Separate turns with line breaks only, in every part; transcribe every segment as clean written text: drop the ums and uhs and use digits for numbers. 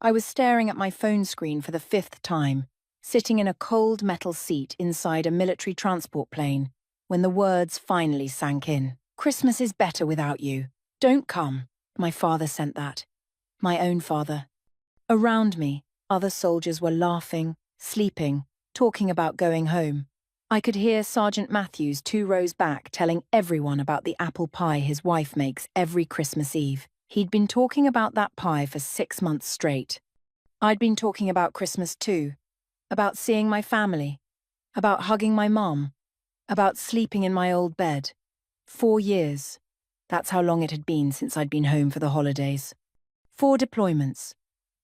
I was staring at my phone screen for the 5th time, sitting in a cold metal seat inside a military transport plane, when the words finally sank in. "Christmas is better without you. Don't come." My father sent that. My own father. Around me, other soldiers were laughing, sleeping, talking about going home. I could hear Sergeant Matthews 2 rows back telling everyone about the apple pie his wife makes every Christmas Eve. He'd been talking about that pie for 6 months straight. I'd been talking about Christmas too, about seeing my family, about hugging my mom, about sleeping in my old bed. 4 years. That's how long it had been since I'd been home for the holidays. 4 deployments.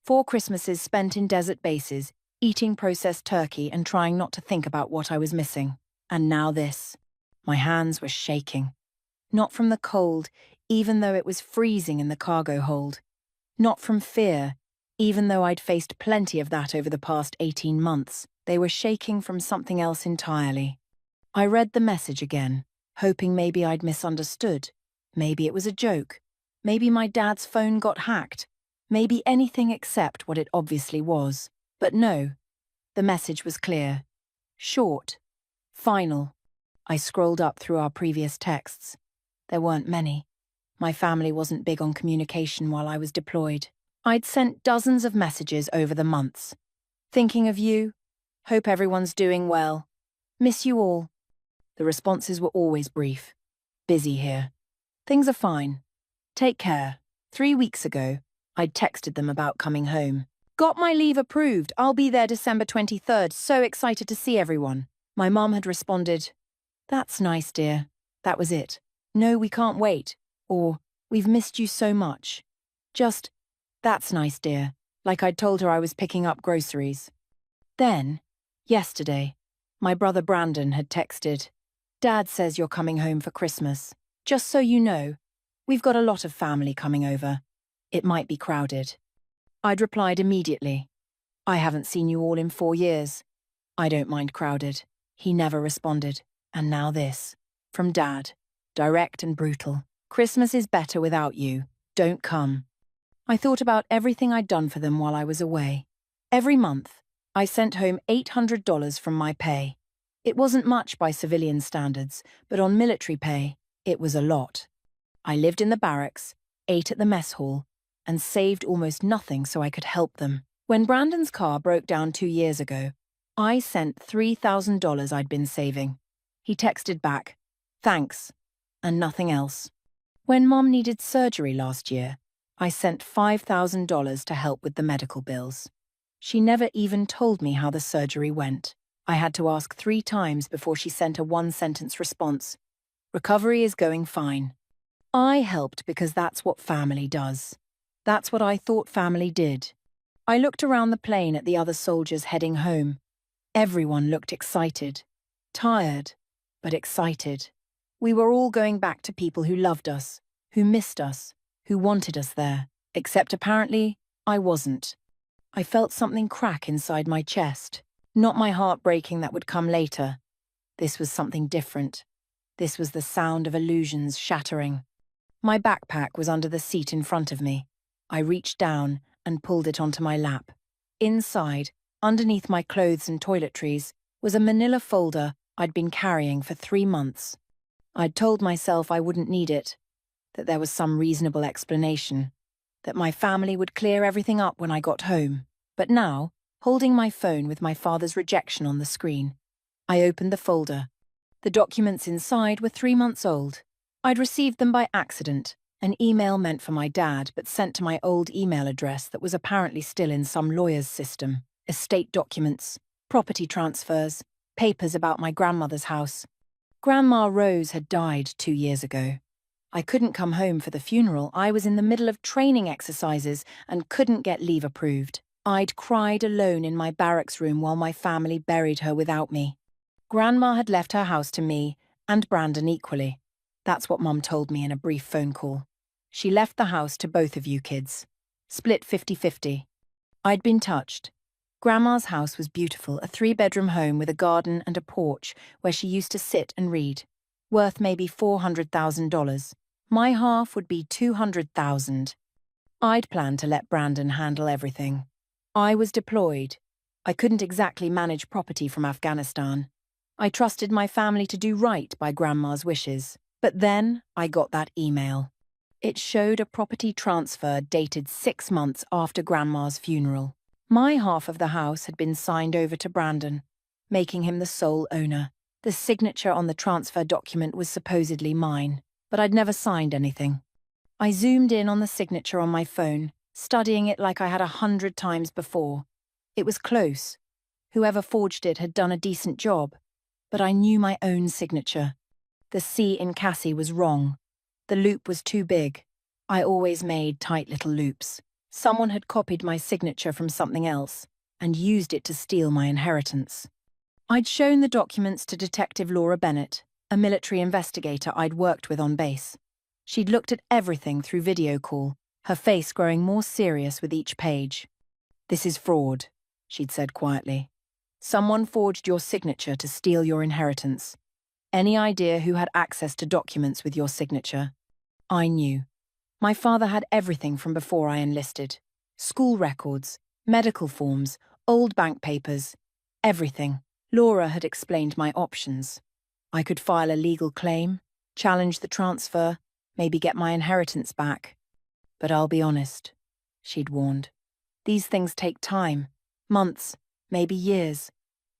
4 Christmases spent in desert bases, eating processed turkey and trying not to think about what I was missing. And now this. My hands were shaking. Not from the cold, even though it was freezing in the cargo hold. Not from fear, even though I'd faced plenty of that over the past 18 months. They were shaking from something else entirely. I read the message again, hoping maybe I'd misunderstood. Maybe it was a joke. Maybe my dad's phone got hacked. Maybe anything except what it obviously was. But no, the message was clear. Short. Final. I scrolled up through our previous texts. There weren't many. My family wasn't big on communication while I was deployed. I'd sent dozens of messages over the months. Thinking of you. Hope everyone's doing well. Miss you all. The responses were always brief. Busy here. Things are fine. Take care. 3 weeks ago, I'd texted them about coming home. Got my leave approved. I'll be there December 23rd. So excited to see everyone. My mom had responded, "That's nice, dear." That was it. "No, we can't wait." Or, "We've missed you so much." Just, "That's nice, dear," like I'd told her I was picking up groceries. Then, yesterday, my brother Brandon had texted, "Dad says you're coming home for Christmas. Just so you know, we've got a lot of family coming over. It might be crowded." I'd replied immediately, "I haven't seen you all in 4 years. I don't mind crowded." He never responded. And now this. From Dad. Direct and brutal. "Christmas is better without you. Don't come." I thought about everything I'd done for them while I was away. Every month, I sent home $800 from my pay. It wasn't much by civilian standards, but on military pay, it was a lot. I lived in the barracks, ate at the mess hall, and saved almost nothing so I could help them. When Brandon's car broke down 2 years ago, I sent $3,000 I'd been saving. He texted back, "Thanks," and nothing else. When Mom needed surgery last year, I sent $5,000 to help with the medical bills. She never even told me how the surgery went. I had to ask 3 times before she sent a 1-sentence response. "Recovery is going fine." I helped because that's what family does. That's what I thought family did. I looked around the plane at the other soldiers heading home. Everyone looked excited. Tired, but excited. We were all going back to people who loved us, who missed us, who wanted us there. Except apparently, I wasn't. I felt something crack inside my chest. Not my heart breaking that would come later. This was something different. This was the sound of illusions shattering. My backpack was under the seat in front of me. I reached down and pulled it onto my lap. Inside, underneath my clothes and toiletries, was a manila folder I'd been carrying for 3 months. I'd told myself I wouldn't need it, that there was some reasonable explanation, that my family would clear everything up when I got home. But now, holding my phone with my father's rejection on the screen, I opened the folder. The documents inside were 3 months old. I'd received them by accident, an email meant for my dad but sent to my old email address that was apparently still in some lawyer's system. Estate documents, property transfers, papers about my grandmother's house. Grandma Rose had died 2 years ago. I couldn't come home for the funeral. I was in the middle of training exercises and couldn't get leave approved. I'd cried alone in my barracks room while my family buried her without me. Grandma had left her house to me, and Brandon equally. That's what Mum told me in a brief phone call. She left the house to both of you kids. Split 50-50. I'd been touched. Grandma's house was beautiful, a 3-bedroom home with a garden and a porch where she used to sit and read. Worth maybe $400,000. My half would be $200,000. I'd planned to let Brandon handle everything. I was deployed. I couldn't exactly manage property from Afghanistan. I trusted my family to do right by Grandma's wishes. But then I got that email. It showed a property transfer dated 6 months after Grandma's funeral. My half of the house had been signed over to Brandon, making him the sole owner. The signature on the transfer document was supposedly mine, but I'd never signed anything. I zoomed in on the signature on my phone, studying it like I had 100 times before. It was close. Whoever forged it had done a decent job, but I knew my own signature. The C in Cassie was wrong. The loop was too big. I always made tight little loops. Someone had copied my signature from something else and used it to steal my inheritance. I'd shown the documents to Detective Laura Bennett, a military investigator I'd worked with on base. She'd looked at everything through video call, her face growing more serious with each page. "This is fraud," she'd said quietly. "Someone forged your signature to steal your inheritance. Any idea who had access to documents with your signature?" I knew. My father had everything from before I enlisted. School records, medical forms, old bank papers, everything. Laura had explained my options. I could file a legal claim, challenge the transfer, maybe get my inheritance back. But I'll be honest, she'd warned. These things take time, months, maybe years,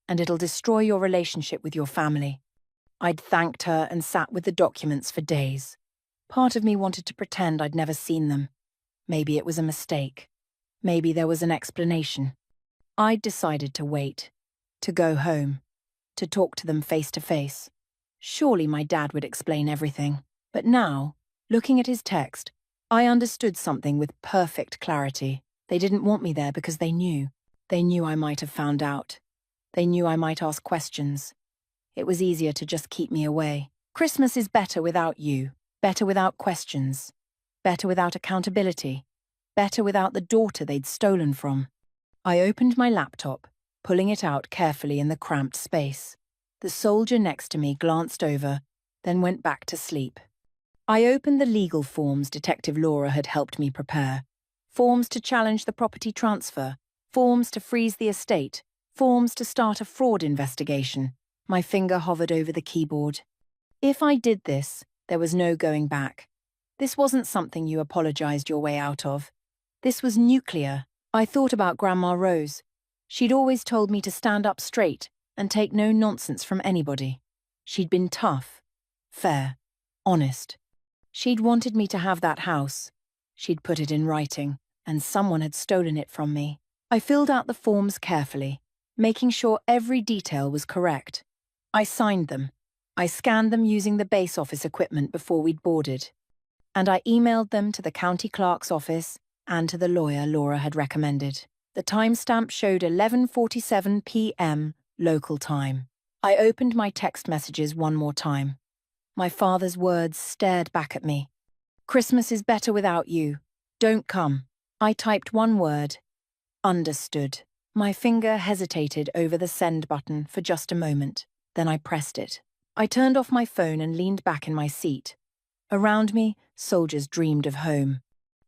and it'll destroy your relationship with your family. I'd thanked her and sat with the documents for days. Part of me wanted to pretend I'd never seen them. Maybe it was a mistake. Maybe there was an explanation. I'd decided to wait, to go home, to talk to them face to face. Surely my dad would explain everything. But now, looking at his text, I understood something with perfect clarity. They didn't want me there because they knew. They knew I might have found out. They knew I might ask questions. It was easier to just keep me away. Christmas is better without you, better without questions, better without accountability, better without the daughter they'd stolen from. I opened my laptop, pulling it out carefully in the cramped space. The soldier next to me glanced over, then went back to sleep. I opened the legal forms Detective Laura had helped me prepare. Forms to challenge the property transfer, forms to freeze the estate, forms to start a fraud investigation. My finger hovered over the keyboard. If I did this, there was no going back. This wasn't something you apologized your way out of. This was nuclear. I thought about Grandma Rose. She'd always told me to stand up straight and take no nonsense from anybody. She'd been tough, fair, honest. She'd wanted me to have that house. She'd put it in writing, and someone had stolen it from me. I filled out the forms carefully, making sure every detail was correct. I signed them. I scanned them using the base office equipment before we'd boarded. And I emailed them to the county clerk's office and to the lawyer Laura had recommended. The timestamp showed 11:47 p.m. local time. I opened my text messages one more time. My father's words stared back at me. "Christmas is better without you. Don't come." I typed one word. Understood. My finger hesitated over the send button for just a moment. Then I pressed it. I turned off my phone and leaned back in my seat. Around me, soldiers dreamed of home.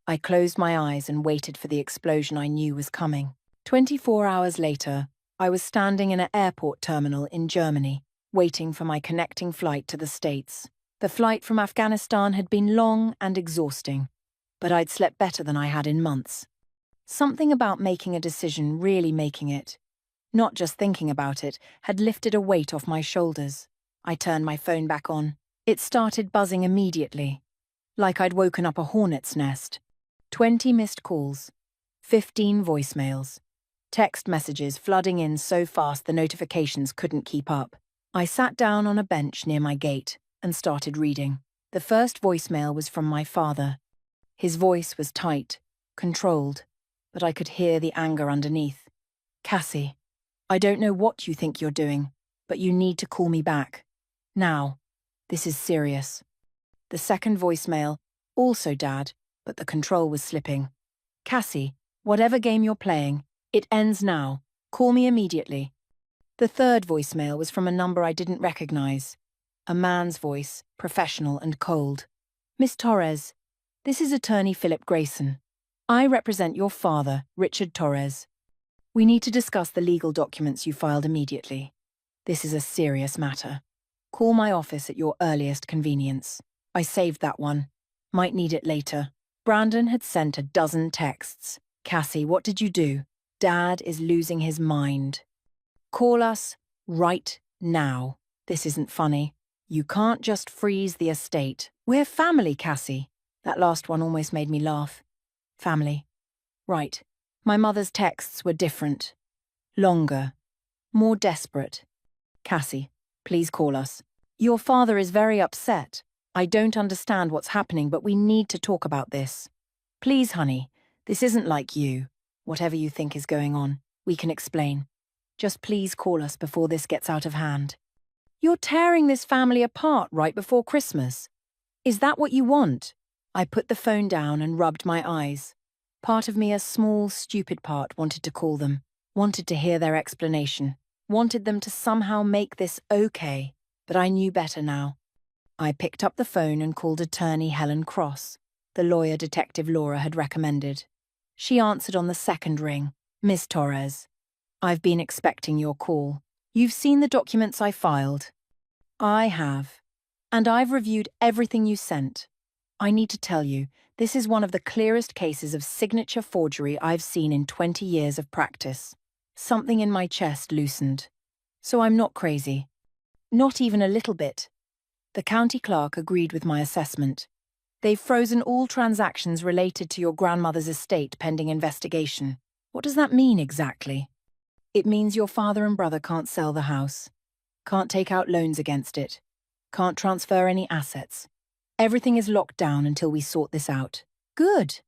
I closed my eyes and waited for the explosion I knew was coming. 24 hours later, I was standing in an airport terminal in Germany, waiting for my connecting flight to the States. The flight from Afghanistan had been long and exhausting, but I'd slept better than I had in months. Something about making a decision, really making it, not just thinking about it, had lifted a weight off my shoulders. I turned my phone back on. It started buzzing immediately, like I'd woken up a hornet's nest. 20 missed calls, 15 voicemails, text messages flooding in so fast the notifications couldn't keep up. I sat down on a bench near my gate and started reading. The first voicemail was from my father. His voice was tight, controlled, but I could hear the anger underneath. "Cassie, I don't know what you think you're doing, but you need to call me back. Now. This is serious." The second voicemail, also Dad, but the control was slipping. "Cassie, whatever game you're playing, it ends now. Call me immediately." The third voicemail was from a number I didn't recognize. A man's voice, professional and cold. "Miss Torres, this is attorney Philip Grayson. I represent your father, Richard Torres. We need to discuss the legal documents you filed immediately. This is a serious matter. Call my office at your earliest convenience. I saved that one. Might need it later. Brandon had sent a dozen texts. Cassie, what did you do? Dad is losing his mind. Call us right now. This isn't funny. You can't just freeze the estate. We're family, Cassie. That last one almost made me laugh. Family. Right. My mother's texts were different. Longer. More desperate. Cassie, please call us. Your father is very upset. I don't understand what's happening, but we need to talk about this. Please, honey, this isn't like you. Whatever you think is going on, we can explain. Just please call us before this gets out of hand. You're tearing this family apart right before Christmas. Is that what you want? I put the phone down and rubbed my eyes. Part of me, a small, stupid part, wanted to call them, wanted to hear their explanation, wanted them to somehow make this okay, but I knew better now. I picked up the phone and called attorney Helen Cross, the lawyer Detective Laura had recommended. She answered on the second ring. Miss Torres, I've been expecting your call. You've seen the documents I filed. I have. And I've reviewed everything you sent. I need to tell you, this is one of the clearest cases of signature forgery I've seen in 20 years of practice. Something in my chest loosened. So I'm not crazy. Not even a little bit. The county clerk agreed with my assessment. They've frozen all transactions related to your grandmother's estate pending investigation. What does that mean exactly? It means your father and brother can't sell the house, can't take out loans against it, can't transfer any assets. Everything is locked down until we sort this out. Good.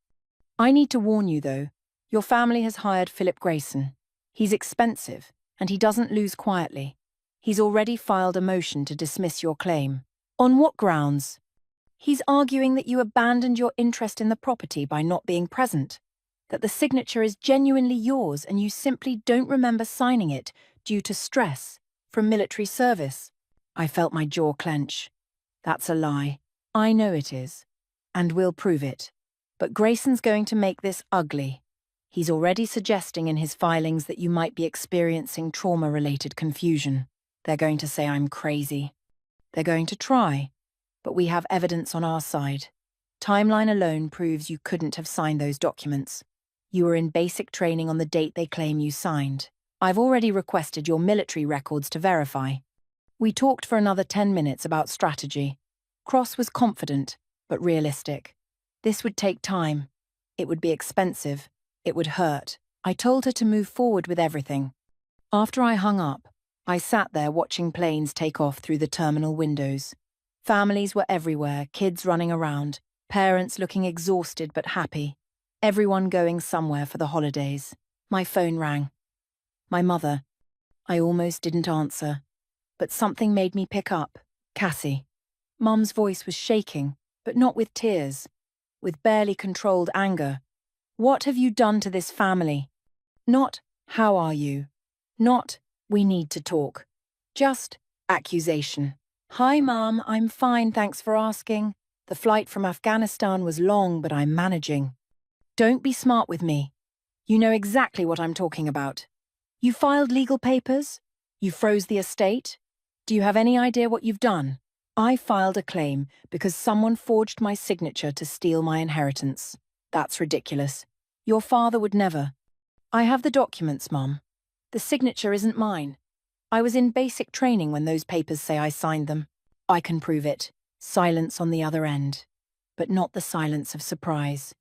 I need to warn you, though. Your family has hired Philip Grayson. He's expensive, and he doesn't lose quietly. He's already filed a motion to dismiss your claim. On what grounds? He's arguing that you abandoned your interest in the property by not being present, that the signature is genuinely yours and you simply don't remember signing it due to stress from military service. I felt my jaw clench. That's a lie. I know it is, and we'll prove it. But Grayson's going to make this ugly. He's already suggesting in his filings that you might be experiencing trauma-related confusion. They're going to say I'm crazy. They're going to try, but we have evidence on our side. Timeline alone proves you couldn't have signed those documents. You were in basic training on the date they claim you signed. I've already requested your military records to verify. We talked for another 10 minutes about strategy. Cross was confident, but realistic. This would take time. It would be expensive. It would hurt. I told her to move forward with everything. After I hung up, I sat there watching planes take off through the terminal windows. Families were everywhere, kids running around, parents looking exhausted but happy. Everyone going somewhere for the holidays. My phone rang. My mother. I almost didn't answer, but something made me pick up. Cassie. Mum's voice was shaking, but not with tears, with barely controlled anger. What have you done to this family? Not, how are you? Not, we need to talk. Just, accusation. Hi, Mum, I'm fine, thanks for asking. The flight from Afghanistan was long, but I'm managing. Don't be smart with me. You know exactly what I'm talking about. You filed legal papers? You froze the estate? Do you have any idea what you've done? I filed a claim because someone forged my signature to steal my inheritance. That's ridiculous. Your father would never. I have the documents, Mum. The signature isn't mine. I was in basic training when those papers say I signed them. I can prove it. Silence on the other end. But not the silence of surprise.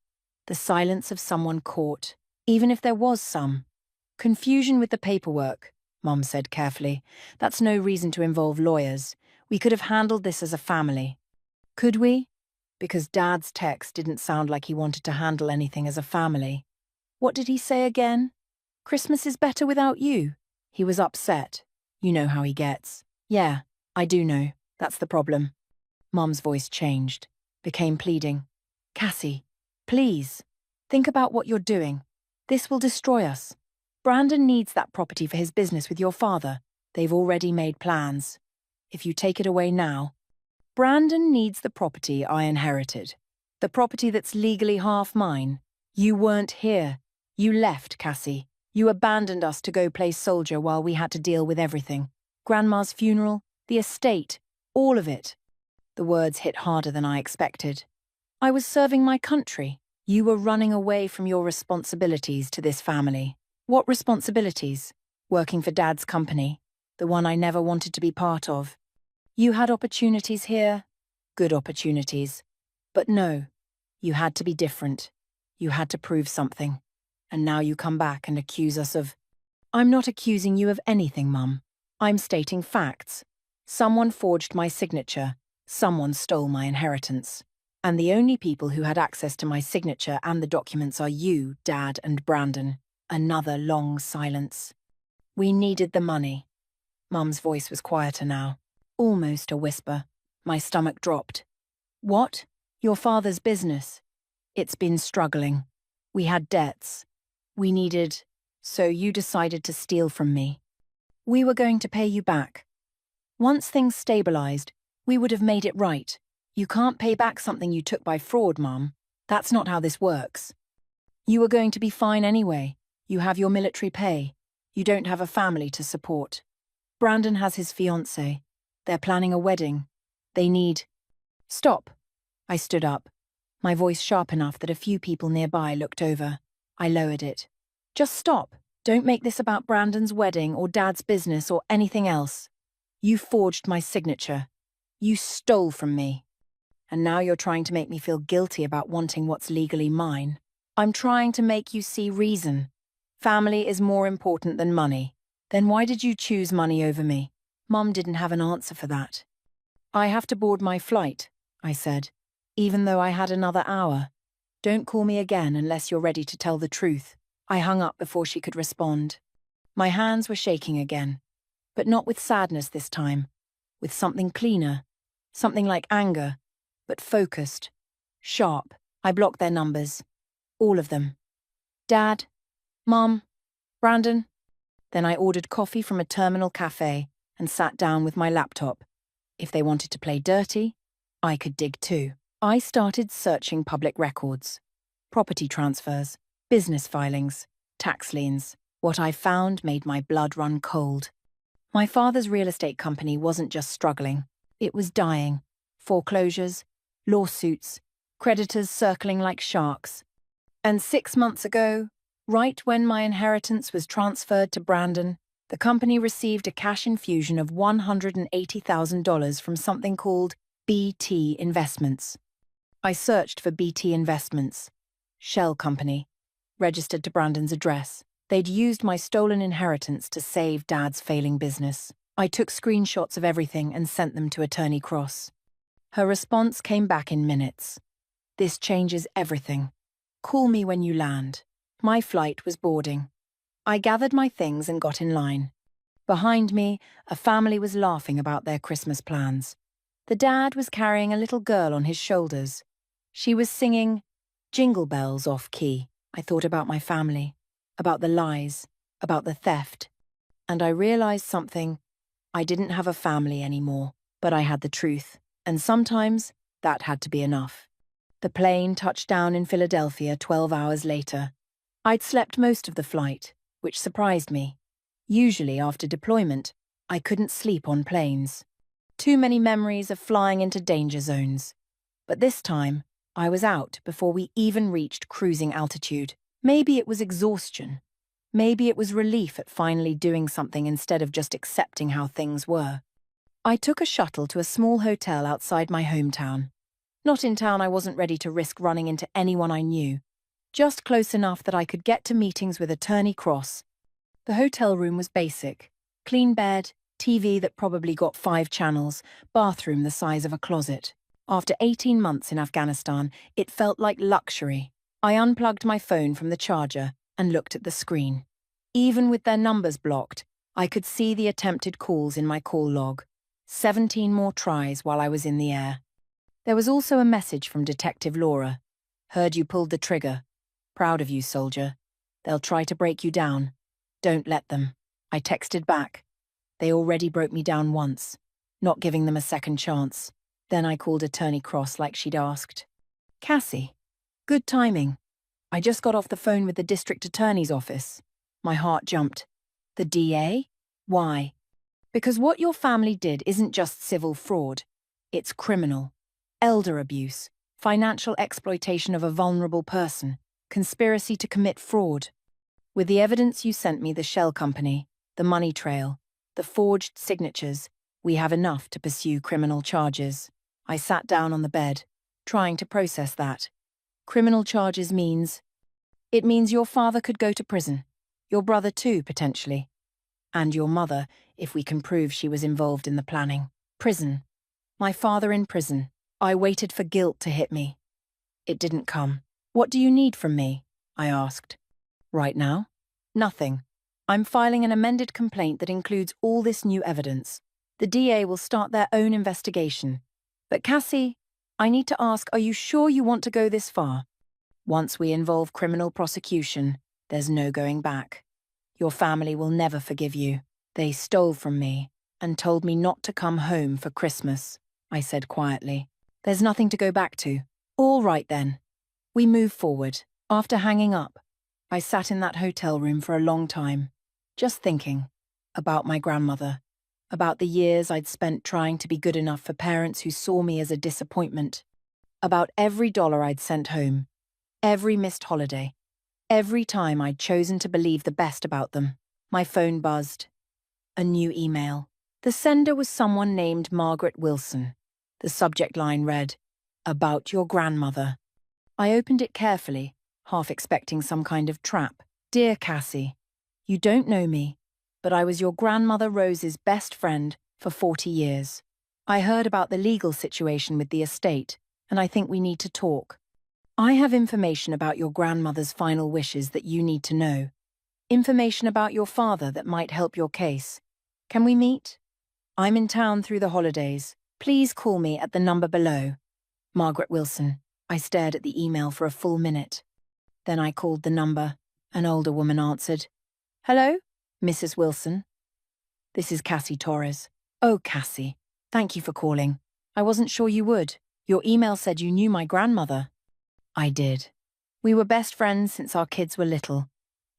The silence of someone caught, even if there was some. Confusion with the paperwork, Mum said carefully. That's no reason to involve lawyers. We could have handled this as a family. Could we? Because Dad's text didn't sound like he wanted to handle anything as a family. What did he say again? Christmas is better without you. He was upset. You know how he gets. Yeah, I do know. That's the problem. Mum's voice changed, became pleading. Cassie, please, think about what you're doing. This will destroy us. Brandon needs that property for his business with your father. They've already made plans. If you take it away now, Brandon needs the property I inherited. The property that's legally half mine. You weren't here. You left, Cassie. You abandoned us to go play soldier while we had to deal with everything. Grandma's funeral, the estate, all of it. The words hit harder than I expected. I was serving my country. You were running away from your responsibilities to this family. What responsibilities? Working for Dad's company, the one I never wanted to be part of. You had opportunities here, good opportunities. But no, you had to be different. You had to prove something. And now you come back and accuse us of… I'm not accusing you of anything, Mum. I'm stating facts. Someone forged my signature. Someone stole my inheritance. And the only people who had access to my signature and the documents are you, Dad, and Brandon. Another long silence. We needed the money. Mum's voice was quieter now, almost a whisper. My stomach dropped. What? Your father's business? It's been struggling. We had debts. We needed… So you decided to steal from me. We were going to pay you back. Once things stabilized, we would have made it right. You can't pay back something you took by fraud, Mum. That's not how this works. You were going to be fine anyway. You have your military pay. You don't have a family to support. Brandon has his fiancée. They're planning a wedding. They need… Stop. I stood up, my voice sharp enough that a few people nearby looked over. I lowered it. Just stop. Don't make this about Brandon's wedding or Dad's business or anything else. You forged my signature. You stole from me. And now you're trying to make me feel guilty about wanting what's legally mine. I'm trying to make you see reason. Family is more important than money. Then why did you choose money over me? Mum didn't have an answer for that. I have to board my flight, I said, even though I had another hour. Don't call me again unless you're ready to tell the truth. I hung up before she could respond. My hands were shaking again, but not with sadness this time, with something cleaner, something like anger, but focused, sharp. I blocked their numbers, all of them. Dad, Mum, Brandon. Then I ordered coffee from a terminal cafe and sat down with my laptop. If they wanted to play dirty, I could dig too. I started searching public records, property transfers, business filings, tax liens. What I found made my blood run cold. My father's real estate company wasn't just struggling, it was dying. Foreclosures, lawsuits, creditors circling like sharks. And 6 months ago, right when my inheritance was transferred to Brandon, the company received a cash infusion of $180,000 from something called BT Investments. I searched for BT Investments, shell company, registered to Brandon's address. They'd used my stolen inheritance to save Dad's failing business. I took screenshots of everything and sent them to Attorney Cross. Her response came back in minutes. This changes everything. Call me when you land. My flight was boarding. I gathered my things and got in line. Behind me, a family was laughing about their Christmas plans. The dad was carrying a little girl on his shoulders. She was singing Jingle Bells off key. I thought about my family, about the lies, about the theft. And I realized something. I didn't have a family anymore, but I had the truth. And sometimes that had to be enough. The plane touched down in Philadelphia 12 hours later. I'd slept most of the flight, which surprised me. Usually after deployment, I couldn't sleep on planes. Too many memories of flying into danger zones. But this time, I was out before we even reached cruising altitude. Maybe it was exhaustion. Maybe it was relief at finally doing something instead of just accepting how things were. I took a shuttle to a small hotel outside my hometown. Not in town I wasn't ready to risk running into anyone I knew. Just close enough that I could get to meetings with Attorney Cross. The hotel room was basic. Clean bed, TV that probably got 5 channels, bathroom the size of a closet. After 18 months in Afghanistan, it felt like luxury. I unplugged my phone from the charger and looked at the screen. Even with their numbers blocked, I could see the attempted calls in my call log. 17 more tries while I was in the air. There was also a message from Detective Laura. Heard you pulled the trigger. Proud of you, soldier. They'll try to break you down. Don't let them. I texted back. They already broke me down once, not giving them a second chance. Then I called Attorney Cross like she'd asked. Cassie. Good timing. I just got off the phone with the district attorney's office. My heart jumped. The DA? Why? Because what your family did isn't just civil fraud. It's criminal. Elder abuse, financial exploitation of a vulnerable person, conspiracy to commit fraud. With the evidence you sent me, the shell company, the money trail, the forged signatures, we have enough to pursue criminal charges. I sat down on the bed, trying to process that. Criminal charges means... It means your father could go to prison. Your brother too, potentially. And your mother, if we can prove she was involved in the planning. Prison. My father in prison. I waited for guilt to hit me. It didn't come. What do you need from me? I asked. Right now? Nothing. I'm filing an amended complaint that includes all this new evidence. The DA will start their own investigation. But Cassie, I need to ask, are you sure you want to go this far? Once we involve criminal prosecution, there's no going back. Your family will never forgive you. They stole from me and told me not to come home for Christmas, I said quietly. There's nothing to go back to. All right then. We move forward. After hanging up, I sat in that hotel room for a long time, just thinking about my grandmother, about the years I'd spent trying to be good enough for parents who saw me as a disappointment, about every dollar I'd sent home, every missed holiday, every time I'd chosen to believe the best about them. My phone buzzed. A new email. The sender was someone named Margaret Wilson. The subject line read, "About your grandmother." I opened it carefully, half expecting some kind of trap. Dear Cassie, you don't know me, but I was your grandmother Rose's best friend for 40 years. I heard about the legal situation with the estate, and I think we need to talk. I have information about your grandmother's final wishes that you need to know. Information about your father that might help your case. Can we meet? I'm in town through the holidays. Please call me at the number below. Margaret Wilson. I stared at the email for a full minute. Then I called the number. An older woman answered. Hello, Mrs. Wilson. This is Cassie Torres. Oh, Cassie, thank you for calling. I wasn't sure you would. Your email said you knew my grandmother. I did. We were best friends since our kids were little.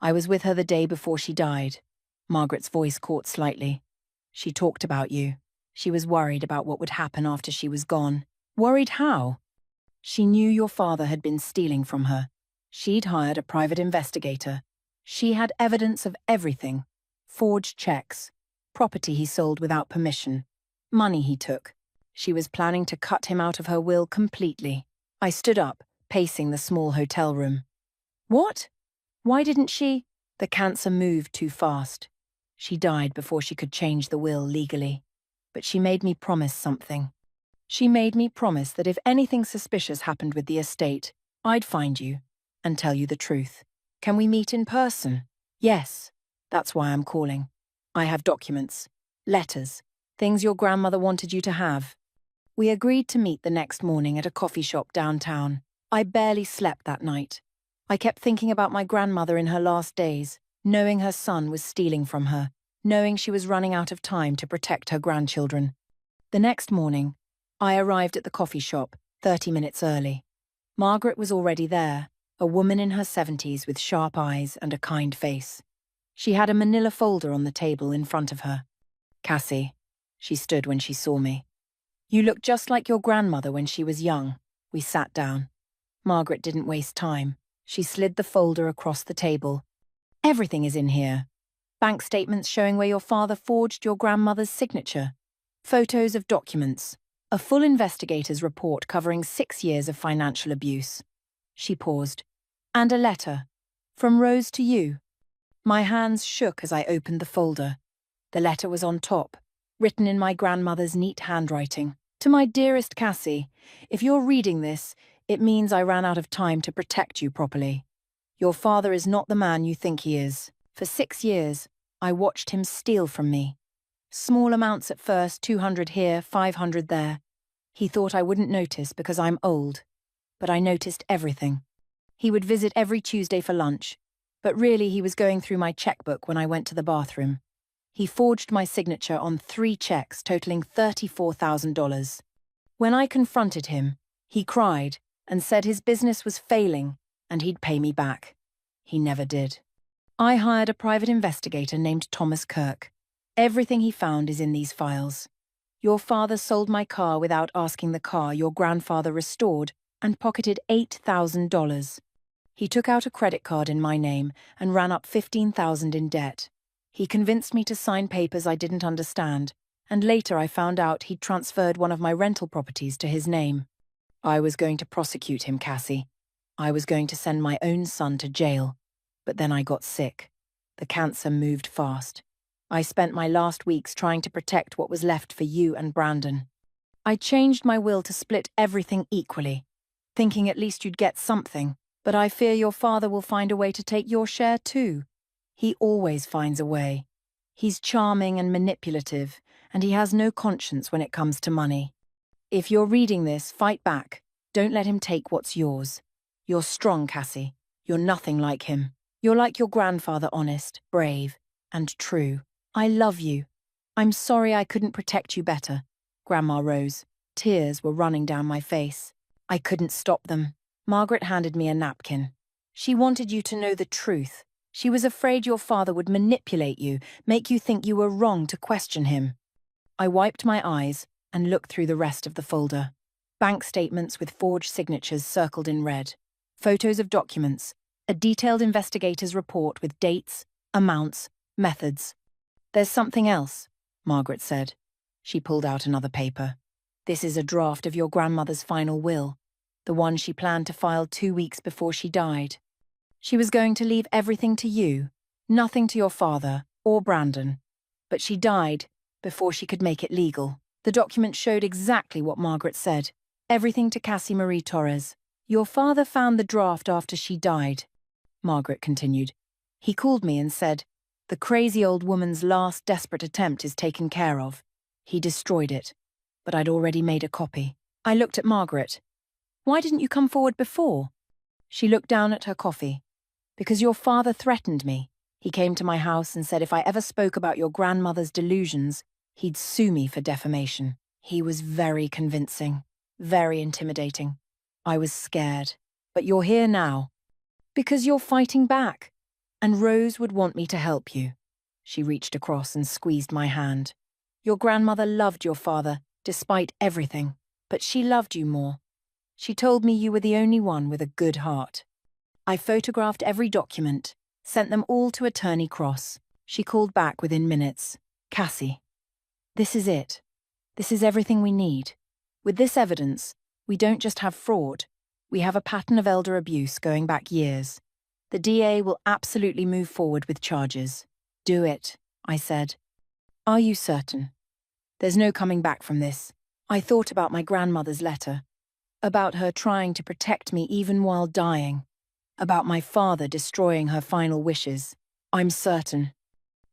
I was with her the day before she died. Margaret's voice caught slightly. She talked about you. She was worried about what would happen after she was gone. Worried how? She knew your father had been stealing from her. She'd hired a private investigator. She had evidence of everything. Forged checks, property he sold without permission, money he took. She was planning to cut him out of her will completely. I stood up, pacing the small hotel room. What? Why didn't she? The cancer moved too fast. She died before she could change the will legally. But she made me promise something. She made me promise that if anything suspicious happened with the estate, I'd find you and tell you the truth. Can we meet in person? Yes, that's why I'm calling. I have documents, letters, things your grandmother wanted you to have. We agreed to meet the next morning at a coffee shop downtown. I barely slept that night. I kept thinking about my grandmother in her last days, knowing her son was stealing from her, knowing she was running out of time to protect her grandchildren. The next morning, I arrived at the coffee shop, 30 minutes early. Margaret was already there, a woman in her 70s with sharp eyes and a kind face. She had a manila folder on the table in front of her. Cassie, she stood when she saw me. You look just like your grandmother when she was young. We sat down. Margaret didn't waste time. She slid the folder across the table. Everything is in here. Bank statements showing where your father forged your grandmother's signature. Photos of documents. A full investigator's report covering 6 years of financial abuse. She paused. And a letter. From Rose to you. My hands shook as I opened the folder. The letter was on top, written in my grandmother's neat handwriting. To my dearest Cassie, if you're reading this, it means I ran out of time to protect you properly. Your father is not the man you think he is. For 6 years, I watched him steal from me. Small amounts at first, 200 here, 500 there. He thought I wouldn't notice because I'm old. But I noticed everything. He would visit every Tuesday for lunch, but really he was going through my checkbook when I went to the bathroom. He forged my signature on 3 checks totaling $34,000. When I confronted him, he cried and said his business was failing and he'd pay me back. He never did. I hired a private investigator named Thomas Kirk. Everything he found is in these files. Your father sold my car without asking the car your grandfather restored and pocketed $8,000. He took out a credit card in my name and ran up $15,000 in debt. He convinced me to sign papers I didn't understand, and later I found out he'd transferred one of my rental properties to his name. I was going to prosecute him, Cassie. I was going to send my own son to jail. But then I got sick. The cancer moved fast. I spent my last weeks trying to protect what was left for you and Brandon. I changed my will to split everything equally, thinking at least you'd get something, but I fear your father will find a way to take your share too. He always finds a way. He's charming and manipulative, and he has no conscience when it comes to money. If you're reading this, fight back. Don't let him take what's yours. You're strong, Cassie. You're nothing like him. You're like your grandfather, honest, brave, and true. I love you. I'm sorry I couldn't protect you better. Grandma rose. Tears were running down my face. I couldn't stop them. Margaret handed me a napkin. She wanted you to know the truth. She was afraid your father would manipulate you, make you think you were wrong to question him. I wiped my eyes and looked through the rest of the folder. Bank statements with forged signatures circled in red. Photos of documents. A detailed investigator's report with dates, amounts, methods. There's something else, Margaret said. She pulled out another paper. This is a draft of your grandmother's final will, the one she planned to file 2 weeks before she died. She was going to leave everything to you, nothing to your father or Brandon. But she died before she could make it legal. The document showed exactly what Margaret said. Everything to Cassie Marie Torres. Your father found the draft after she died, Margaret continued. He called me and said, the crazy old woman's last desperate attempt is taken care of. He destroyed it, but I'd already made a copy. I looked at Margaret. Why didn't you come forward before? She looked down at her coffee. Because your father threatened me. He came to my house and said if I ever spoke about your grandmother's delusions, he'd sue me for defamation. He was very convincing, very intimidating. I was scared. But you're here now. Because you're fighting back. And Rose would want me to help you. She reached across and squeezed my hand. Your grandmother loved your father, despite everything, but she loved you more. She told me you were the only one with a good heart. I photographed every document, sent them all to Attorney Cross. She called back within minutes. Cassie, this is it. This is everything we need. With this evidence, we don't just have fraud. We have a pattern of elder abuse going back years. The DA will absolutely move forward with charges. Do it, I said. Are you certain? There's no coming back from this. I thought about my grandmother's letter, about her trying to protect me even while dying, about my father destroying her final wishes. I'm certain.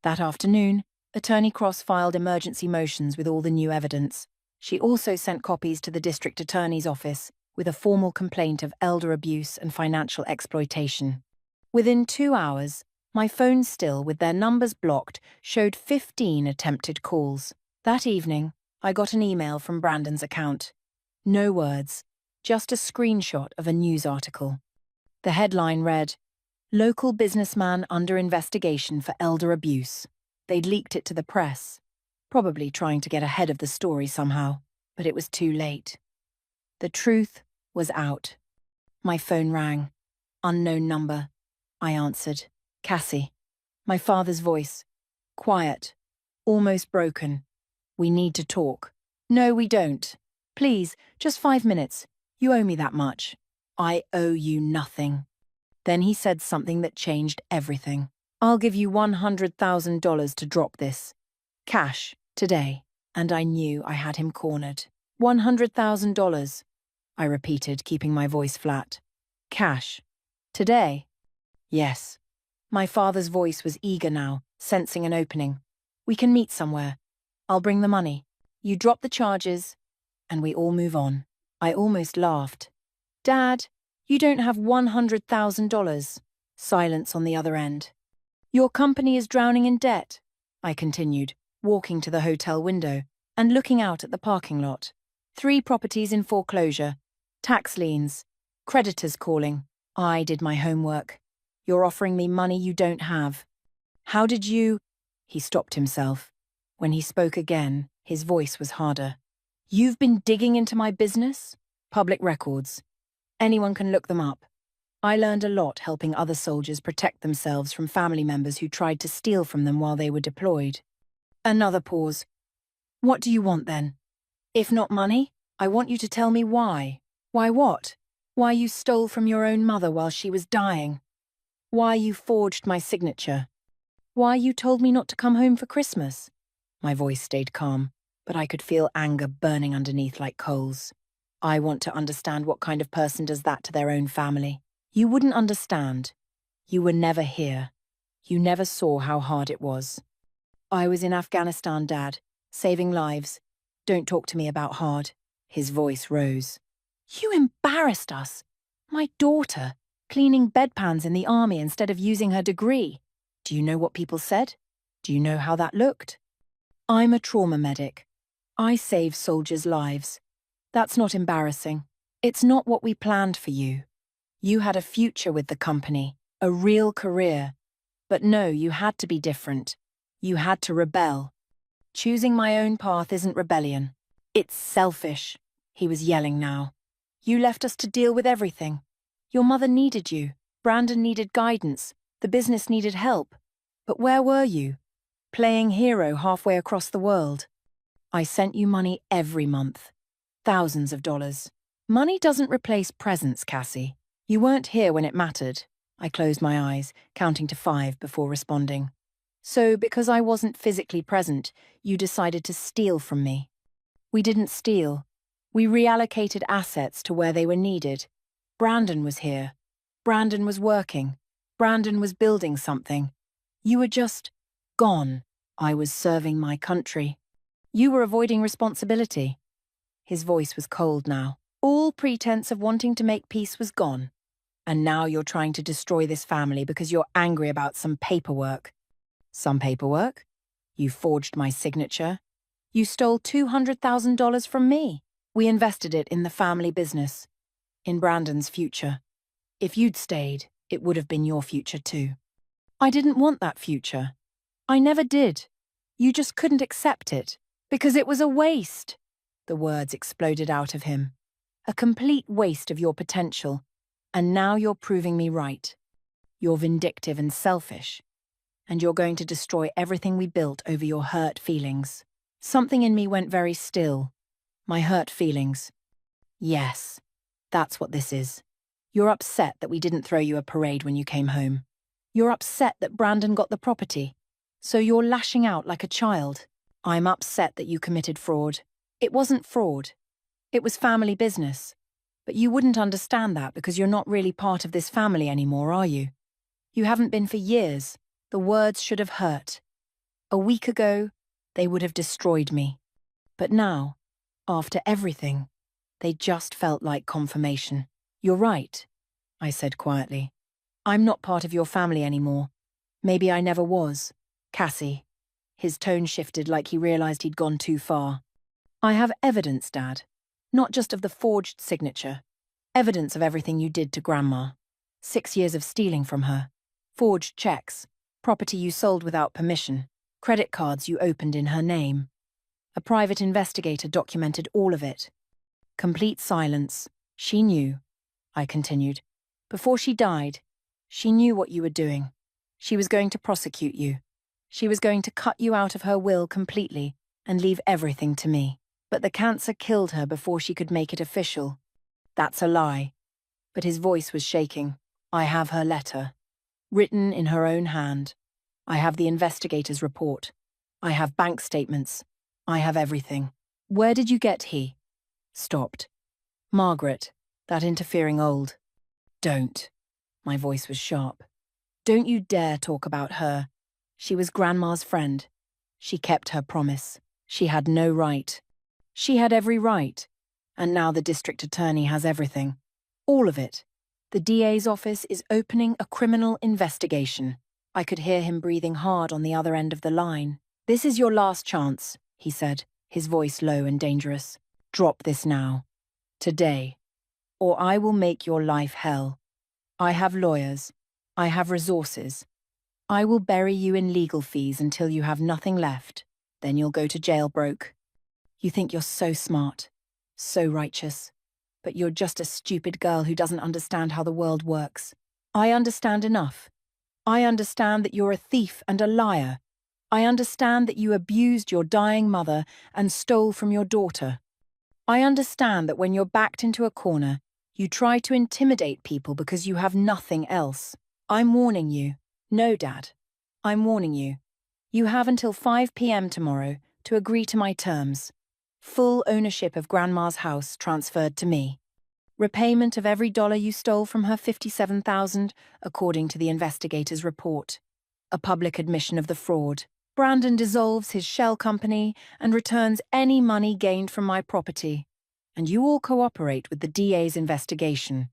That afternoon, Attorney Cross filed emergency motions with all the new evidence. She also sent copies to the district attorney's office with a formal complaint of elder abuse and financial exploitation. Within 2 hours, my phone still with their numbers blocked showed 15 attempted calls. That evening, I got an email from Brandon's account. No words, just a screenshot of a news article. The headline read, Local businessman under investigation for elder abuse. They'd leaked it to the press, probably trying to get ahead of the story somehow, but it was too late. The truth was out. My phone rang. Unknown number. I answered. Cassie. My father's voice. Quiet. Almost broken. We need to talk. No, we don't. Please, just 5 minutes. You owe me that much. I owe you nothing. Then he said something that changed everything. I'll give you $100,000 to drop this. Cash, today. And I knew I had him cornered. $100,000. I repeated, keeping my voice flat. Cash. Today? Yes. My father's voice was eager now, sensing an opening. We can meet somewhere. I'll bring the money. You drop the charges, and we all move on. I almost laughed. Dad, you don't have $100,000. Silence on the other end. Your company is drowning in debt, I continued, walking to the hotel window and looking out at the parking lot. 3 properties in foreclosure, tax liens, creditors calling. I did my homework. You're offering me money you don't have. How did you—" He stopped himself. When he spoke again, his voice was harder. "You've been digging into my business? Public records. Anyone can look them up. I learned a lot helping other soldiers protect themselves from family members who tried to steal from them while they were deployed." Another pause. "What do you want then? If not money, I want you to tell me why. Why what? Why you stole from your own mother while she was dying? Why you forged my signature? Why you told me not to come home for Christmas?" My voice stayed calm, but I could feel anger burning underneath like coals. "I want to understand what kind of person does that to their own family. You wouldn't understand. You were never here. You never saw how hard it was. I was in Afghanistan, Dad, saving lives. Don't talk to me about hard." His voice rose. "You embarrassed us. My daughter, cleaning bedpans in the army instead of using her degree. Do you know what people said? Do you know how that looked? I'm a trauma medic. I save soldiers' lives. That's not embarrassing. It's not what we planned for you. You had a future with the company, a real career. But no, you had to be different. You had to rebel. Choosing my own path isn't rebellion. It's selfish." He was yelling now. "You left us to deal with everything. Your mother needed you. Brandon needed guidance. The business needed help. But where were you? Playing hero halfway across the world. I sent you money every month. Thousands of dollars. Money doesn't replace presence, Cassie. You weren't here when it mattered." I closed my eyes, counting to 5 before responding. "So, because I wasn't physically present, you decided to steal from me." "We didn't steal. We reallocated assets to where they were needed. Brandon was here. Brandon was working. Brandon was building something. You were just gone. I was serving my country. You were avoiding responsibility." His voice was cold now. "All pretense of wanting to make peace was gone. And now you're trying to destroy this family because you're angry about some paperwork." "Some paperwork? You forged my signature. You stole $200,000 from me. We invested it in the family business, in Brandon's future. If you'd stayed, it would have been your future too." "I didn't want that future. I never did. You just couldn't accept it, because it was a waste." The words exploded out of him. "A complete waste of your potential. And now you're proving me right. You're vindictive and selfish. And you're going to destroy everything we built over your hurt feelings." Something in me went very still. My hurt feelings. Yes, that's what this is. You're upset that we didn't throw you a parade when you came home. You're upset that Brandon got the property. So you're lashing out like a child. I'm upset that you committed fraud. It wasn't fraud. It was family business. But you wouldn't understand that because you're not really part of this family anymore, are you? You haven't been for years. The words should have hurt. A week ago, they would have destroyed me. But now, after everything, they just felt like confirmation. "You're right," I said quietly. "I'm not part of your family anymore. Maybe I never was. Cassie." His tone shifted like he realized he'd gone too far. "I have evidence, Dad. Not just of the forged signature. Evidence of everything you did to Grandma. 6 years of stealing from her. Forged checks. Property you sold without permission. Credit cards you opened in her name. A private investigator documented all of it." Complete silence. "She knew," I continued. "Before she died, she knew what you were doing. She was going to prosecute you. She was going to cut you out of her will completely and leave everything to me. But the cancer killed her before she could make it official." "That's a lie." But his voice was shaking. "I have her letter. Written in her own hand. I have the investigator's report. I have bank statements. I have everything." "Where did you get he?" Stopped. "Margaret, that interfering old." "Don't." My voice was sharp. "Don't you dare talk about her. She was Grandma's friend. She kept her promise. She had no right. She had every right. And now the district attorney has everything. All of it. The DA's office is opening a criminal investigation." I could hear him breathing hard on the other end of the line. "This is your last chance," he said, his voice low and dangerous. "Drop this now. Today. Or I will make your life hell. I have lawyers. I have resources. I will bury you in legal fees until you have nothing left. Then you'll go to jail broke. You think you're so smart, so righteous, but you're just a stupid girl who doesn't understand how the world works. I understand enough. I understand that you're a thief and a liar. I understand that you abused your dying mother and stole from your daughter. I understand that when you're backed into a corner, you try to intimidate people because you have nothing else. I'm warning you. No, Dad. I'm warning you. You have until 5 p.m. tomorrow to agree to my terms. Full ownership of Grandma's house transferred to me. Repayment of every dollar you stole from her, $57,000, according to the investigator's report. A public admission of the fraud. Brandon dissolves his shell company and returns any money gained from my property. And you all cooperate with the DA's investigation.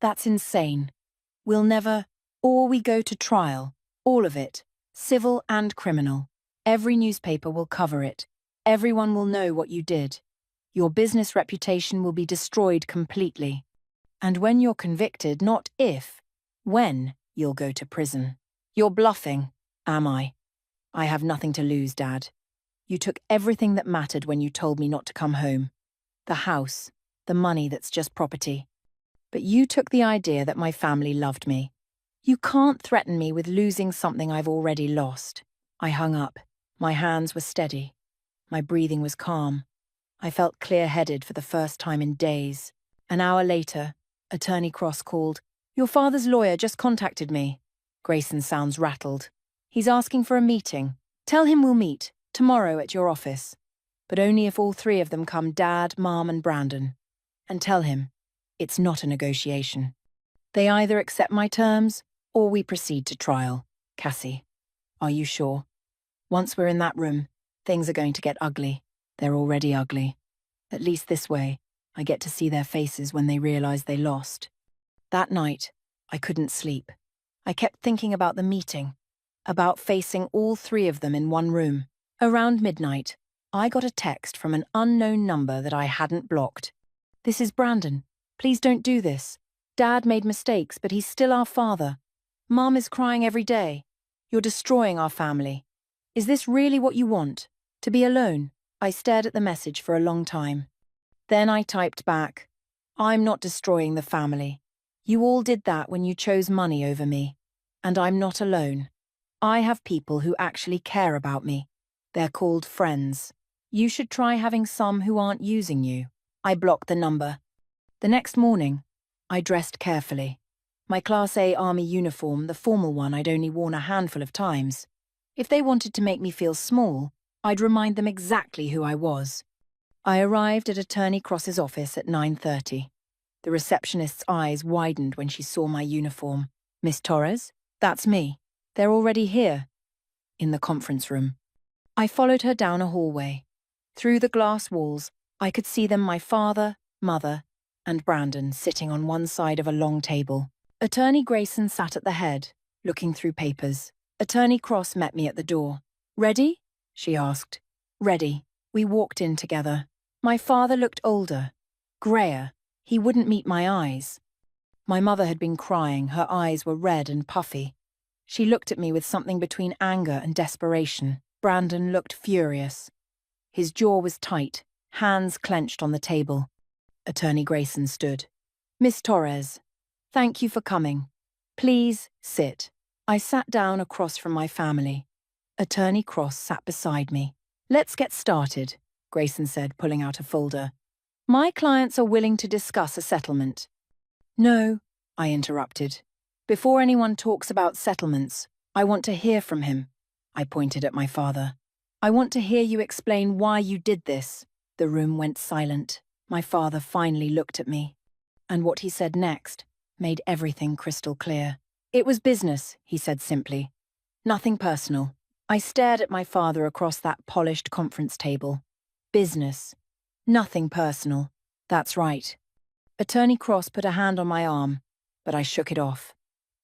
That's insane. We'll never, or we go to trial. All of it. Civil and criminal. Every newspaper will cover it. Everyone will know what you did. Your business reputation will be destroyed completely. And when you're convicted, not if, when you'll go to prison. You're bluffing, am I? I have nothing to lose, Dad. You took everything that mattered when you told me not to come home. The house, the money that's just property. But you took the idea that my family loved me. You can't threaten me with losing something I've already lost. I hung up. My hands were steady. My breathing was calm. I felt clear-headed for the first time in days. An hour later, Attorney Cross called. Your father's lawyer just contacted me. Grayson sounds rattled. He's asking for a meeting. Tell him we'll meet, tomorrow at your office. But only if all three of them come, Dad, Mom, and Brandon. And tell him, it's not a negotiation. They either accept my terms, or we proceed to trial. Cassie, are you sure? Once we're in that room, things are going to get ugly. They're already ugly. At least this way, I get to see their faces when they realize they lost. That night, I couldn't sleep. I kept thinking about the meeting, about facing all three of them in one room. Around midnight, I got a text from an unknown number that I hadn't blocked. This is Brandon. Please don't do this. Dad made mistakes, but he's still our father. Mom is crying every day. You're destroying our family. Is this really what you want? To be alone? I stared at the message for a long time. Then I typed back, I'm not destroying the family. You all did that when you chose money over me. And I'm not alone. I have people who actually care about me. They're called friends. You should try having some who aren't using you. I blocked the number. The next morning, I dressed carefully. My Class A Army uniform, the formal one I'd only worn a handful of times. If they wanted to make me feel small, I'd remind them exactly who I was. I arrived at Attorney Cross's office at 9:30. The receptionist's eyes widened when she saw my uniform. Miss Torres? That's me. They're already here. In the conference room. I followed her down a hallway. Through the glass walls, I could see them, my father, mother, and Brandon sitting on one side of a long table. Attorney Grayson sat at the head, looking through papers. Attorney Cross met me at the door. Ready? She asked. Ready. We walked in together. My father looked older, grayer. He wouldn't meet my eyes. My mother had been crying. Her eyes were red and puffy. She looked at me with something between anger and desperation. Brandon looked furious. His jaw was tight, hands clenched on the table. Attorney Grayson stood. Miss Torres, thank you for coming. Please sit. I sat down across from my family. Attorney Cross sat beside me. Let's get started, Grayson said, pulling out a folder. My clients are willing to discuss a settlement. No, I interrupted. Before anyone talks about settlements, I want to hear from him. I pointed at my father. I want to hear you explain why you did this. The room went silent. My father finally looked at me. And what he said next made everything crystal clear. It was business, he said simply. Nothing personal. I stared at my father across that polished conference table. Business. Nothing personal. That's right. Attorney Cross put a hand on my arm, but I shook it off.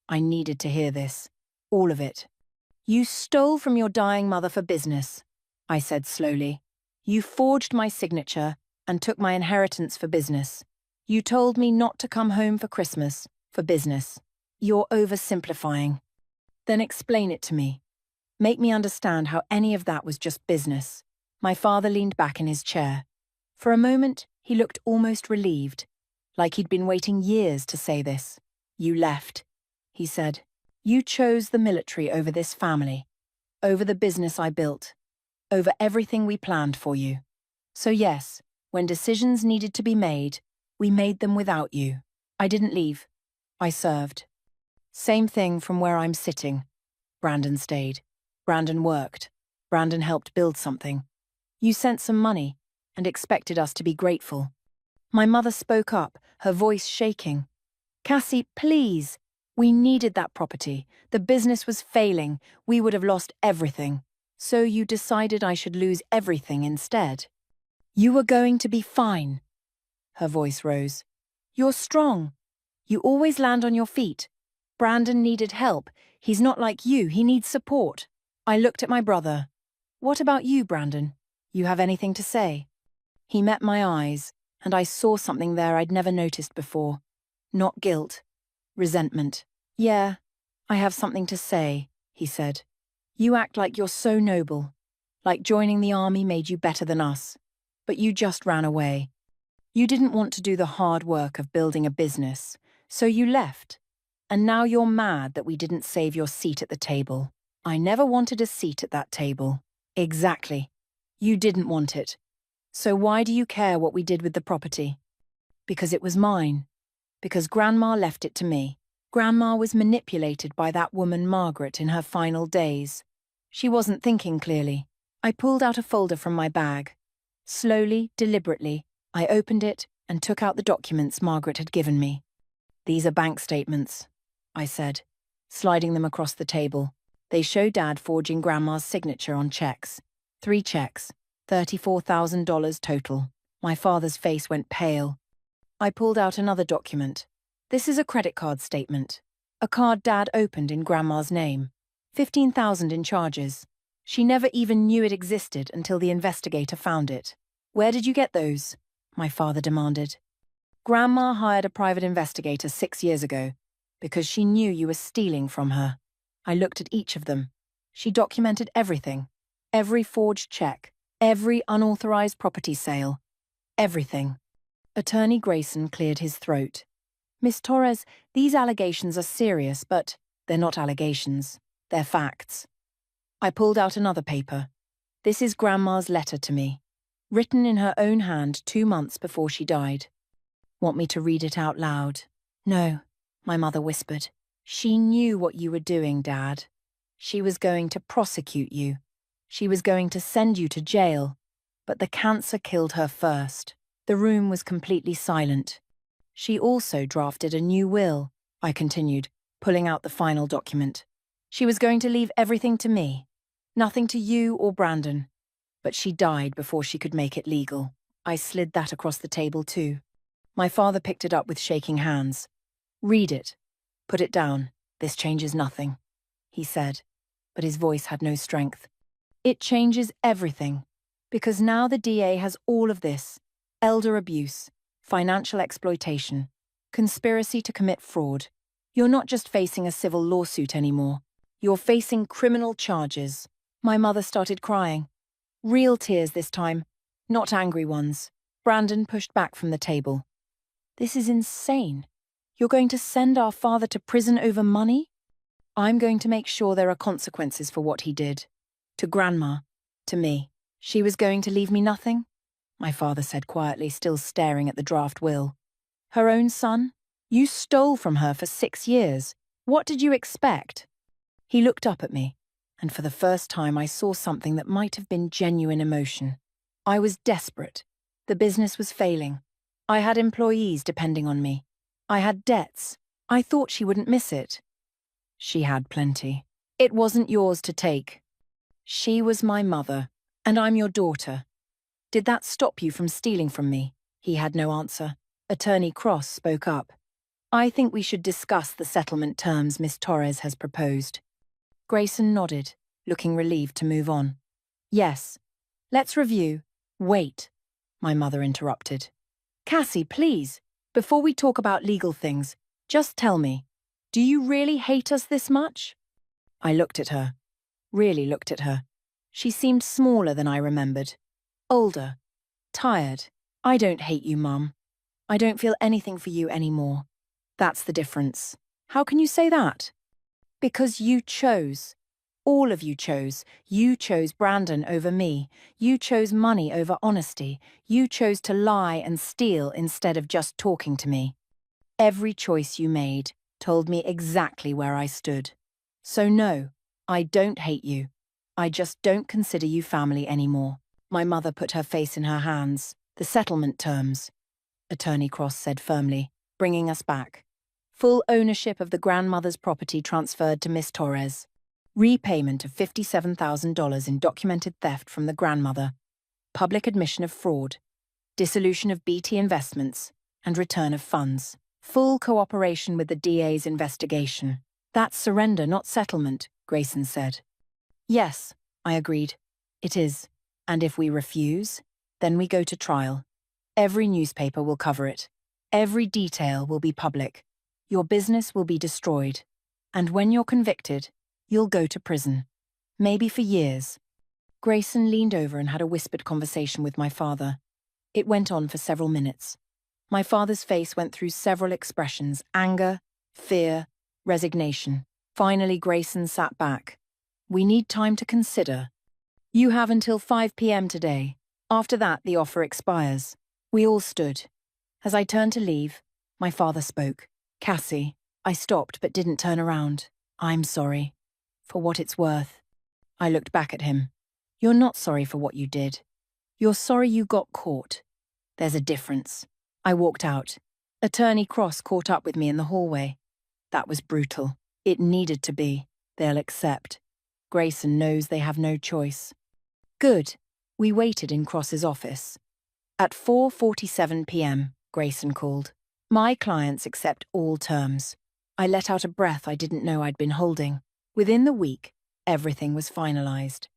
I needed to hear this. All of it. You stole from your dying mother for business, I said slowly. You forged my signature and took my inheritance for business. You told me not to come home for Christmas, for business. You're oversimplifying. Then explain it to me. Make me understand how any of that was just business. My father leaned back in his chair. For a moment, he looked almost relieved, like he'd been waiting years to say this. You left, he said. You chose the military over this family, over the business I built, over everything we planned for you. So yes, when decisions needed to be made, we made them without you. I didn't leave. I served. Same thing from where I'm sitting. Brandon stayed. Brandon worked. Brandon helped build something. You sent some money and expected us to be grateful. My mother spoke up, her voice shaking. Cassie, please. We needed that property. The business was failing. We would have lost everything. So you decided I should lose everything instead. You were going to be fine. Her voice rose. You're strong. You always land on your feet. Brandon needed help. He's not like you. He needs support. I looked at my brother. What about you, Brandon? You have anything to say? He met my eyes, and I saw something there I'd never noticed before. Not guilt. Resentment. Yeah, I have something to say, he said. You act like you're so noble. Like joining the army made you better than us. But you just ran away. You didn't want to do the hard work of building a business, so you left. And now you're mad that we didn't save your seat at the table. I never wanted a seat at that table. Exactly. You didn't want it. So why do you care what we did with the property? Because it was mine. Because Grandma left it to me. Grandma was manipulated by that woman Margaret in her final days. She wasn't thinking clearly. I pulled out a folder from my bag. Slowly, deliberately, I opened it and took out the documents Margaret had given me. These are bank statements, I said, sliding them across the table. They show Dad forging Grandma's signature on checks. 3 checks, $34,000 total. My father's face went pale. I pulled out another document. This is a credit card statement. A card Dad opened in Grandma's name. $15,000 in charges. She never even knew it existed until the investigator found it. Where did you get those? My father demanded. Grandma hired a private investigator 6 years ago because she knew you were stealing from her. I looked at each of them. She documented everything. Every forged check. Every unauthorized property sale. Everything. Attorney Grayson cleared his throat. Miss Torres, these allegations are serious, but they're not allegations. They're facts. I pulled out another paper. This is Grandma's letter to me, written in her own hand 2 months before she died. Want me to read it out loud? No, my mother whispered. She knew what you were doing, Dad. She was going to prosecute you. She was going to send you to jail. But the cancer killed her first. The room was completely silent. She also drafted a new will, I continued, pulling out the final document. She was going to leave everything to me. Nothing to you or Brandon. But she died before she could make it legal. I slid that across the table too. My father picked it up with shaking hands. Read it. Put it down. This changes nothing, he said, but his voice had no strength. It changes everything, because now the DA has all of this. Elder abuse, financial exploitation, conspiracy to commit fraud. You're not just facing a civil lawsuit anymore. You're facing criminal charges. My mother started crying. Real tears this time, not angry ones. Brandon pushed back from the table. This is insane. You're going to send our father to prison over money? I'm going to make sure there are consequences for what he did. To Grandma, to me. She was going to leave me nothing? My father said quietly, still staring at the draft will. Her own son? You stole from her for 6 years. What did you expect? He looked up at me, and for the first time I saw something that might have been genuine emotion. I was desperate. The business was failing. I had employees depending on me. I had debts. I thought she wouldn't miss it. She had plenty. It wasn't yours to take. She was my mother, and I'm your daughter. Did that stop you from stealing from me? He had no answer. Attorney Cross spoke up. I think we should discuss the settlement terms Miss Torres has proposed. Grayson nodded, looking relieved to move on. Yes. Let's review. Wait, my mother interrupted. Cassie, please, before we talk about legal things, just tell me, Do you really hate us this much? I looked at her, really looked at her. She seemed smaller than I remembered. Older. Tired. I don't hate you, Mum. I don't feel anything for you anymore. That's the difference. How can you say that? Because you chose. All of you chose. You chose Brandon over me. You chose money over honesty. You chose to lie and steal instead of just talking to me. Every choice you made told me exactly where I stood. So no, I don't hate you. I just don't consider you family anymore. My mother put her face in her hands. The settlement terms, Attorney Cross said firmly, bringing us back. Full ownership of the grandmother's property transferred to Miss Torres. Repayment of $57,000 in documented theft from the grandmother. Public admission of fraud. Dissolution of BT Investments. And return of funds. Full cooperation with the DA's investigation. That's surrender, not settlement, Grayson said. Yes, I agreed. It is. And if we refuse, then we go to trial. Every newspaper will cover it. Every detail will be public. Your business will be destroyed. And when you're convicted, you'll go to prison. Maybe for years. Grayson leaned over and had a whispered conversation with my father. It went on for several minutes. My father's face went through several expressions: anger, fear, resignation. Finally, Grayson sat back. We need time to consider. You have until 5 p.m. today. After that, the offer expires. We all stood. As I turned to leave, my father spoke. Cassie, I stopped but didn't turn around. I'm sorry. For what it's worth. I looked back at him. You're not sorry for what you did. You're sorry you got caught. There's a difference. I walked out. Attorney Cross caught up with me in the hallway. That was brutal. It needed to be. They'll accept. Grayson knows they have no choice. Good. We waited in Cross's office. At 4:47 p.m., Grayson called. My clients accept all terms. I let out a breath I didn't know I'd been holding. Within the week, everything was finalized.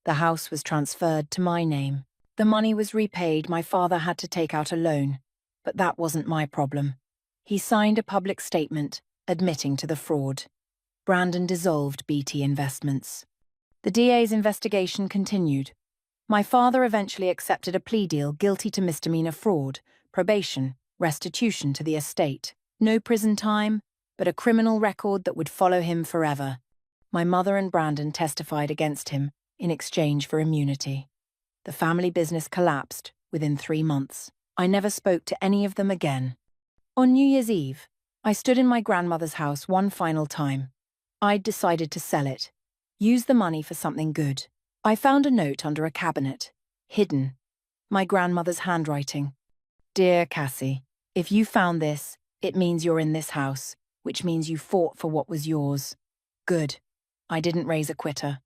The house was transferred to my name. The money was repaid. My father had to take out a loan. But that wasn't my problem. He signed a public statement admitting to the fraud. Brandon dissolved BT Investments. The DA's investigation continued. My father eventually accepted a plea deal guilty to misdemeanor fraud, probation, restitution to the estate. No prison time, but a criminal record that would follow him forever. My mother and Brandon testified against him in exchange for immunity. The family business collapsed within 3 months. I never spoke to any of them again. On New Year's Eve, I stood in my grandmother's house one final time. I'd decided to sell it, use the money for something good. I found a note under a cabinet, hidden. My grandmother's handwriting. Dear Cassie, if you found this, it means you're in this house, which means you fought for what was yours. Good. I didn't raise a quitter.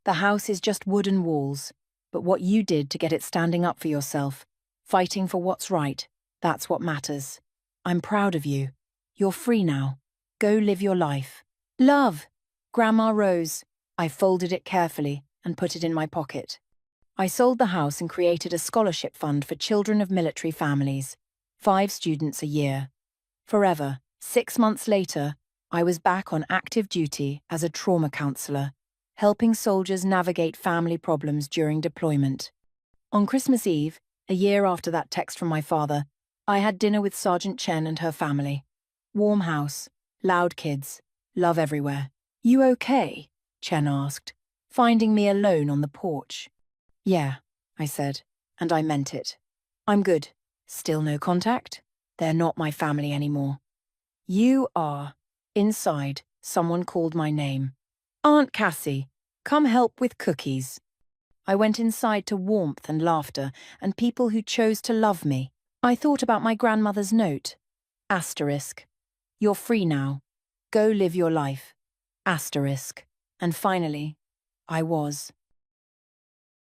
The house is just wooden walls, but what you did to get it standing up for yourself, fighting for what's right, that's what matters. I'm proud of you. You're free now. Go live your life. Love. Grandma Rose. I folded it carefully and put it in my pocket. I sold the house and created a scholarship fund for children of military families, 5 students a year. Forever, 6 months later, I was back on active duty as a trauma counselor, helping soldiers navigate family problems during deployment. On Christmas Eve, a year after that text from my father, I had dinner with Sergeant Chen and her family. Warm house, loud kids, love everywhere. You okay? Chen asked, finding me alone on the porch. Yeah, I said, and I meant it. I'm good. Still no contact? They're not my family anymore. You are. Inside, someone called my name. Aunt Cassie, come help with cookies. I went inside to warmth and laughter and people who chose to love me. I thought about my grandmother's note. Asterisk. You're free now. Go live your life. Asterisk. And finally, I was.